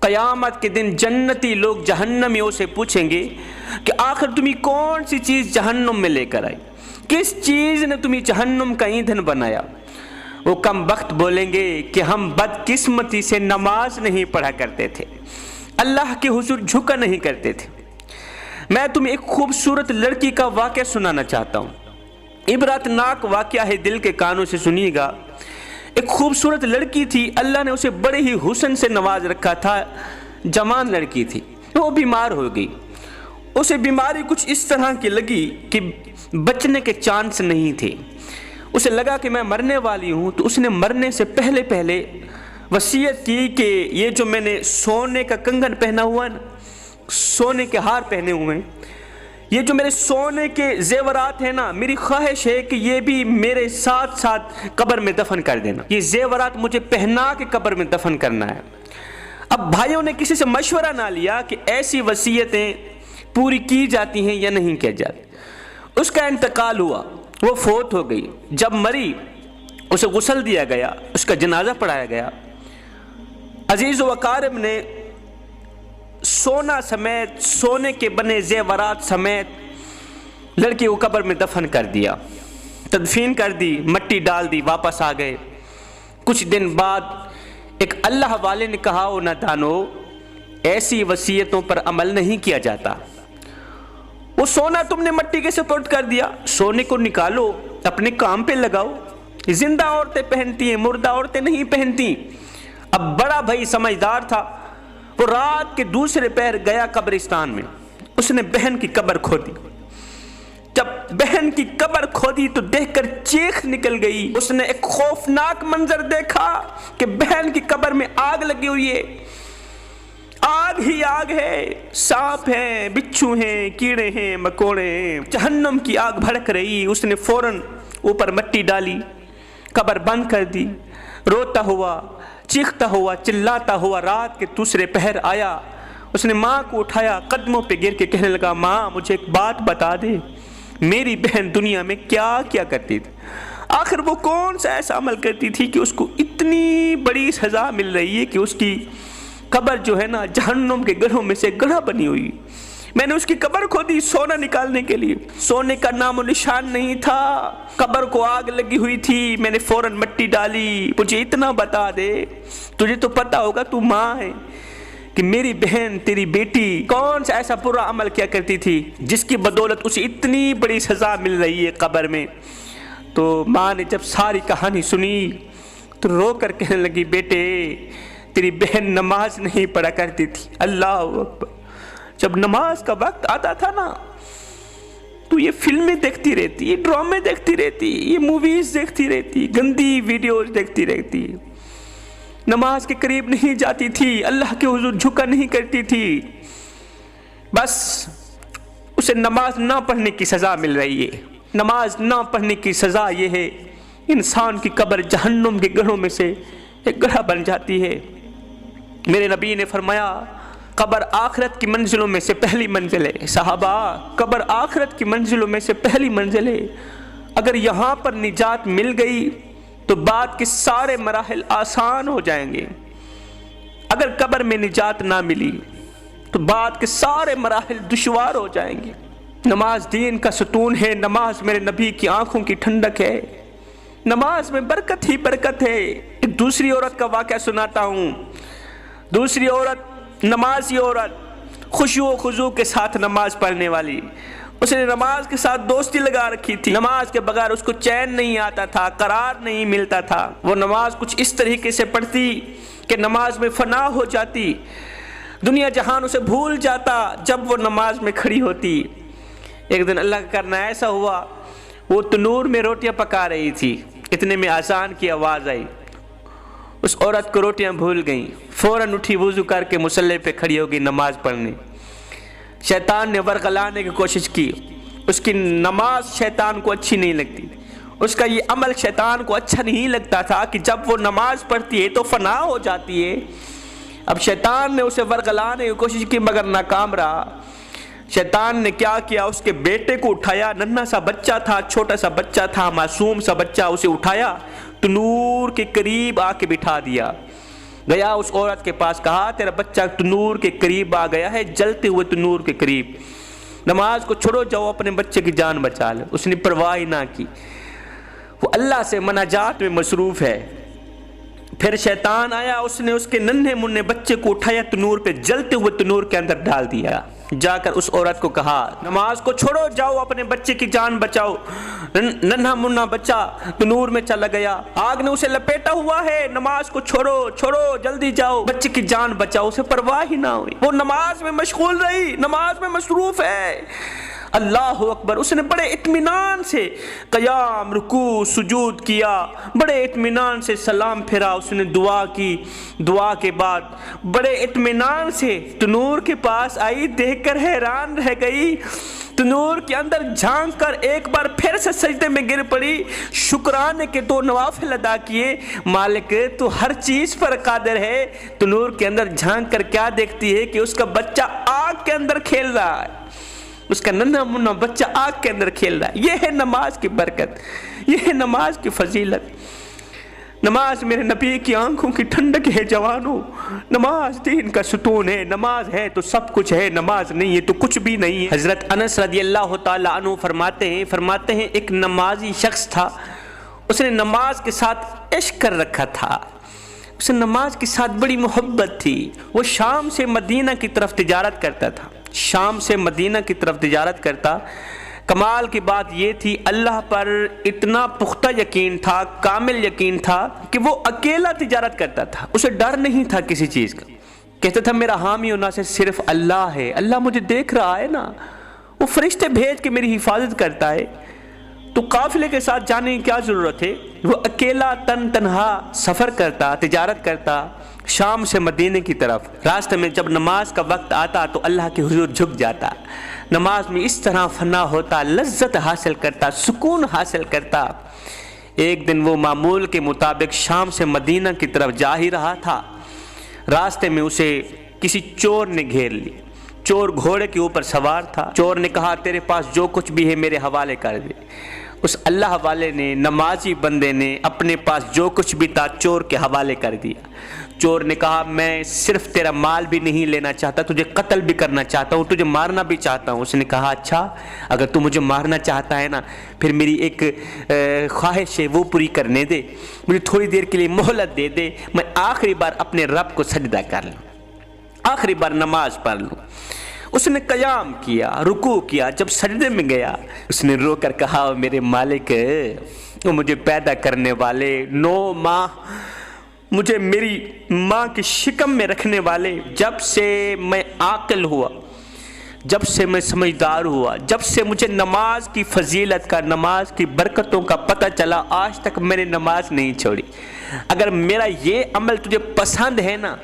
قیامت کے دن جنتی لوگ جہنمیوں سے پوچھیں گے کہ آخر تمہیں کون سی چیز جہنم میں لے کر آئی، کس چیز نے تمہیں جہنم کا ایندھن بنایا؟ وہ کم بخت بولیں گے کہ ہم بدقسمتی سے نماز نہیں پڑھا کرتے تھے، اللہ کے حضور جھکا نہیں کرتے تھے۔ میں تمہیں ایک خوبصورت لڑکی کا واقعہ سنانا چاہتا ہوں، عبرتناک واقعہ ہے، دل کے کانوں سے سنیے گا۔ ایک خوبصورت لڑکی تھی، اللہ نے اسے بڑے ہی حسن سے نواز رکھا تھا، جوان لڑکی تھی، وہ بیمار ہو گئی۔ اسے بیماری کچھ اس طرح کی لگی کہ بچنے کے چانس نہیں تھے۔ اسے لگا کہ میں مرنے والی ہوں، تو اس نے مرنے سے پہلے وصیت کی کہ یہ جو میں نے سونے کا کنگن پہنا ہوا ہے، سونے کے ہار پہنے ہوئے ہیں، یہ جو میرے سونے کے زیورات ہیں نا، میری خواہش ہے کہ یہ بھی میرے ساتھ ساتھ قبر میں دفن کر دینا، یہ زیورات مجھے پہنا کے قبر میں دفن کرنا ہے۔ اب بھائیوں نے کسی سے مشورہ نہ لیا کہ ایسی وصیتیں پوری کی جاتی ہیں یا نہیں کی جاتی۔ اس کا انتقال ہوا، وہ فوت ہو گئی۔ جب مری اسے غسل دیا گیا، اس کا جنازہ پڑھایا گیا۔ عزیز و اقارب نے سونا سمیت، سونے کے بنے زیورات سمیت لڑکی کو قبر میں دفن کر دیا، تدفین کر دی، مٹی ڈال دی، واپس آ گئے۔ کچھ دن بعد ایک اللہ والے نے کہا، او نادانو، ایسی وصیتوں پر عمل نہیں کیا جاتا۔ وہ سونا تم نے مٹی کے سپرد کر دیا، سونے کو نکالو، اپنے کام پہ لگاؤ۔ زندہ عورتیں پہنتی ہیں، مردہ عورتیں نہیں پہنتی۔ اب بڑا بھائی سمجھدار تھا، وہ رات کے دوسرے پہر گیا قبرستان میں، اس نے بہن کی قبر کھودی۔ جب بہن کی قبر کھودی تو دیکھ کر چیخ نکل گئی۔ اس نے ایک خوفناک منظر دیکھا کہ بہن کی قبر میں آگ لگی ہوئی ہے، آگ ہی آگ ہے، سانپ ہیں، بچھو ہیں، کیڑے ہیں، مکوڑے ہیں، جہنم کی آگ بھڑک رہی۔ اس نے فوراً اوپر مٹی ڈالی، قبر بند کر دی، روتا ہوا، چیختا ہوا، چلاتا ہوا رات کے دوسرے پہر آیا۔ اس نے ماں کو اٹھایا، قدموں پہ گر کے کہنے لگا، ماں مجھے ایک بات بتا دے، میری بہن دنیا میں کیا کیا کرتی تھی؟ آخر وہ کون سا ایسا عمل کرتی تھی کہ اس کو اتنی بڑی سزا مل رہی ہے کہ اس کی قبر جو ہے نا جہنم کے گڑھوں میں سے گڑھا بنی ہوئی۔ میں نے اس کی قبر کھودی سونا نکالنے کے لیے، سونے کا نام و نشان نہیں تھا، قبر کو آگ لگی ہوئی تھی، میں نے فوراً مٹی ڈالی۔ مجھے اتنا بتا دے، تجھے تو پتا ہوگا، تو ماں ہے، کہ میری بہن تیری بیٹی کون سا ایسا برا عمل کیا کرتی تھی جس کی بدولت اسے اتنی بڑی سزا مل رہی ہے قبر میں۔ تو ماں نے جب ساری کہانی سنی تو رو کر کہنے لگی، بیٹے تیری بہن نماز نہیں پڑھا کرتی تھی۔ اللہ اکبر! جب نماز کا وقت آتا تھا نا تو یہ فلمیں دیکھتی رہتی، یہ ڈرامے دیکھتی رہتی، یہ موویز دیکھتی رہتی، گندی ویڈیوز دیکھتی رہتی، نماز کے قریب نہیں جاتی تھی، اللہ کے حضور جھکا نہیں کرتی تھی۔ بس اسے نماز نہ پڑھنے کی سزا مل رہی ہے۔ نماز نہ پڑھنے کی سزا یہ ہے، انسان کی قبر جہنم کے گڑھوں میں سے ایک گڑھا بن جاتی ہے۔ میرے نبی نے فرمایا، قبر آخرت کی منزلوں میں سے پہلی منزل ہے۔ صحابہ، قبر آخرت کی منزلوں میں سے پہلی منزل ہے۔ اگر یہاں پر نجات مل گئی تو بعد کے سارے مراحل آسان ہو جائیں گے۔ اگر قبر میں نجات نہ ملی تو بعد کے سارے مراحل دشوار ہو جائیں گے۔ نماز دین کا ستون ہے، نماز میرے نبی کی آنکھوں کی ٹھنڈک ہے، نماز میں برکت ہی برکت ہے۔ ایک دوسری عورت کا واقعہ سناتا ہوں۔ دوسری عورت، نمازی عورت، خشوع و خضوع کے ساتھ نماز پڑھنے والی، اس نے نماز کے ساتھ دوستی لگا رکھی تھی۔ نماز کے بغیر اس کو چین نہیں آتا تھا، قرار نہیں ملتا تھا۔ وہ نماز کچھ اس طریقے سے پڑھتی کہ نماز میں فنا ہو جاتی، دنیا جہان اسے بھول جاتا جب وہ نماز میں کھڑی ہوتی۔ ایک دن اللہ کا کرنا ایسا ہوا، وہ تنور میں روٹیاں پکا رہی تھی، اتنے میں اذان کی آواز آئی۔ اس عورت کو روٹیاں بھول گئیں، فوراً اٹھی، وضو کر کے مصلی پہ کھڑی ہو گئی نماز پڑھنے۔ شیطان نے ورغلانے کی کوشش کی، اس کی نماز شیطان کو اچھی نہیں لگتی، اس کا یہ عمل شیطان کو اچھا نہیں لگتا تھا کہ جب وہ نماز پڑھتی ہے تو فنا ہو جاتی ہے۔ اب شیطان نے اسے ورغلانے کی کوشش کی مگر ناکام رہا۔ شیطان نے کیا کیا، اس کے بیٹے کو اٹھایا، ننھا سا بچہ تھا، چھوٹا سا بچہ تھا، معصوم سا بچہ، اسے اٹھایا، تنور کے قریب آ کے بٹھا دیا۔ گیا اس عورت کے پاس، کہا تیرا بچہ تنور کے قریب آ گیا ہے، جلتے ہوئے تنور کے قریب، نماز کو چھوڑو، جاؤ اپنے بچے کی جان بچا لو۔ اس نے پرواہ نہ کی، وہ اللہ سے مناجات میں مصروف ہے۔ پھر شیطان آیا، اس نے اس کے ننھے منھے بچے کو اٹھایا، تنور پہ جلتے ہوئے تنور کے اندر ڈال دیا۔ جا کر اس عورت کو کہا نماز کو چھوڑو، جاؤ اپنے بچے کی جان بچاؤ۔ ننھا منھا بچہ تنور میں چلا گیا، آگ نے اسے لپیٹا ہوا ہے، نماز کو چھوڑو چھوڑو، جلدی جاؤ بچے کی جان بچاؤ۔ اسے پرواہ ہی نہ ہوئی، وہ نماز میں مشغول رہی، نماز میں مصروف ہے۔ اللہ اکبر، اس نے بڑے اطمینان سے قیام، رکوع، سجود کیا، بڑے اطمینان سے سلام پھیرا، اس نے دعا کی، دعا کے بعد بڑے اطمینان سے تنور کے پاس آئی، دیکھ کر حیران رہ گئی، تنور کے اندر جھانک کر ایک بار پھر سے سجدے میں گر پڑی، شکرانے کے 2 نوافل ادا کیے۔ مالک تو ہر چیز پر قادر ہے، تنور کے اندر جھانک کر کیا دیکھتی ہے کہ اس کا بچہ آگ کے اندر کھیل رہا ہے، اس کا ننھا منھا بچہ آگ کے اندر کھیل رہا ہے۔ یہ ہے نماز کی برکت، یہ ہے نماز کی فضیلت۔ نماز میرے نبی کی آنکھوں کی ٹھنڈک ہے جوانوں، نماز دین کا ستون ہے، نماز ہے تو سب کچھ ہے، نماز نہیں ہے تو کچھ بھی نہیں ہے۔ حضرت انس رضی اللہ تعالی عنہ فرماتے ہیں ایک نمازی شخص تھا، اس نے نماز کے ساتھ عشق کر رکھا تھا، اسے نماز کے ساتھ بڑی محبت تھی۔ وہ شام سے مدینہ کی طرف تجارت کرتا تھا، شام سے مدینہ کی طرف تجارت کرتا۔ کمال کی بات یہ تھی، اللہ پر اتنا پختہ یقین تھا، کامل یقین تھا کہ وہ اکیلا تجارت کرتا تھا، اسے ڈر نہیں تھا کسی چیز کا۔ کہتا تھا میرا حامی و ناصر صرف اللہ ہے، اللہ مجھے دیکھ رہا ہے نا، وہ فرشتے بھیج کے میری حفاظت کرتا ہے، تو قافلے کے ساتھ جانے کی کیا ضرورت ہے۔ وہ اکیلا تنہا سفر کرتا، تجارت کرتا شام سے مدینے کی طرف۔ راستے میں جب نماز کا وقت آتا تو اللہ کے حضور جھک جاتا، نماز میں اس طرح فنا ہوتا، لذت حاصل کرتا، سکون حاصل کرتا۔ ایک دن وہ معمول کے مطابق شام سے مدینہ کی طرف جا ہی رہا تھا، راستے میں اسے کسی چور نے گھیر لی۔ چور گھوڑے کے اوپر سوار تھا، چور نے کہا تیرے پاس جو کچھ بھی ہے میرے حوالے کر دے۔ اس اللہ والے نے، نمازی بندے نے اپنے پاس جو کچھ بھی تھا چور کے حوالے کر دیا۔ چور نے کہا میں صرف تیرا مال بھی نہیں لینا چاہتا، تجھے قتل بھی کرنا چاہتا ہوں، تجھے مارنا بھی چاہتا ہوں۔ اس نے کہا اچھا اگر تو مجھے مارنا چاہتا ہے نا، پھر میری ایک خواہش ہے وہ پوری کرنے دے، مجھے تھوڑی دیر کے لیے مہلت دے دے، میں آخری بار اپنے رب کو سجدہ کر لوں، آخری بار نماز پڑھ لوں۔ اس نے قیام کیا، رکوع کیا، جب سجدے میں گیا اس نے رو کر کہا میرے مالک، وہ مجھے پیدا کرنے والے، 9 ماہ مجھے میری ماں کی شکم میں رکھنے والے، جب سے میں عاقل ہوا، جب سے میں سمجھدار ہوا، جب سے مجھے نماز کی فضیلت کا، نماز کی برکتوں کا پتہ چلا، آج تک میں نے نماز نہیں چھوڑی۔ اگر میرا یہ عمل تجھے پسند ہے نا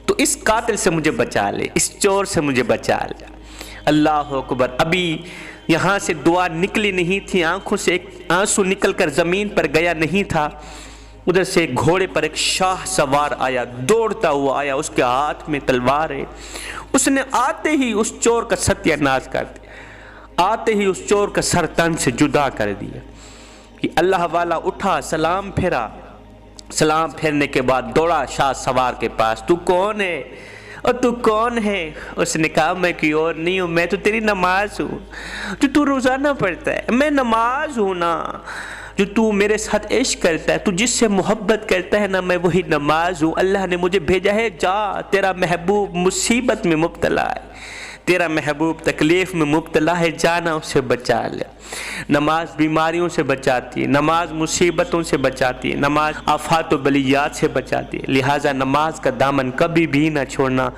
تو اس قاتل سے مجھے بچا لے، اس چور سے مجھے بچا لے۔ اللہ اکبر، ابھی یہاں سے دعا نکلی نہیں تھی، آنکھوں سے ایک آنسو نکل کر زمین پر گیا نہیں تھا، ادھر سے گھوڑے پر ایک شاہ سوار آیا، دوڑتا ہوا آیا، اس کے ہاتھ میں تلوار ہے۔ اس نے آتے ہی اس چور کا ستیہ ناش کر دیا، آتے ہی اس چور کا سر تن سے جدا کر دیا۔ کہ اللہ والا اٹھا، سلام پھیرا، سلام پھیرنے کے بعد دوڑا شاہ سوار کے پاس، تو کون ہے اور تو کون ہے؟ اس نے کہا میں کوئی اور نہیں ہوں، میں تو تیری نماز ہوں جو تو روزانہ پڑھتا ہے، میں نماز ہوں نا جو تو میرے ساتھ عشق کرتا ہے، تو جس سے محبت کرتا ہے نا، میں وہی نماز ہوں۔ اللہ نے مجھے بھیجا ہے، جا تیرا محبوب مصیبت میں مبتلا ہے، تیرا محبوب تکلیف میں مبتلا ہے، جانا اسے بچا لے۔ نماز بیماریوں سے بچاتی ہے، نماز مصیبتوں سے بچاتی ہے، نماز آفات و بلیات سے بچاتی ہے، لہٰذا نماز کا دامن کبھی بھی نہ چھوڑنا۔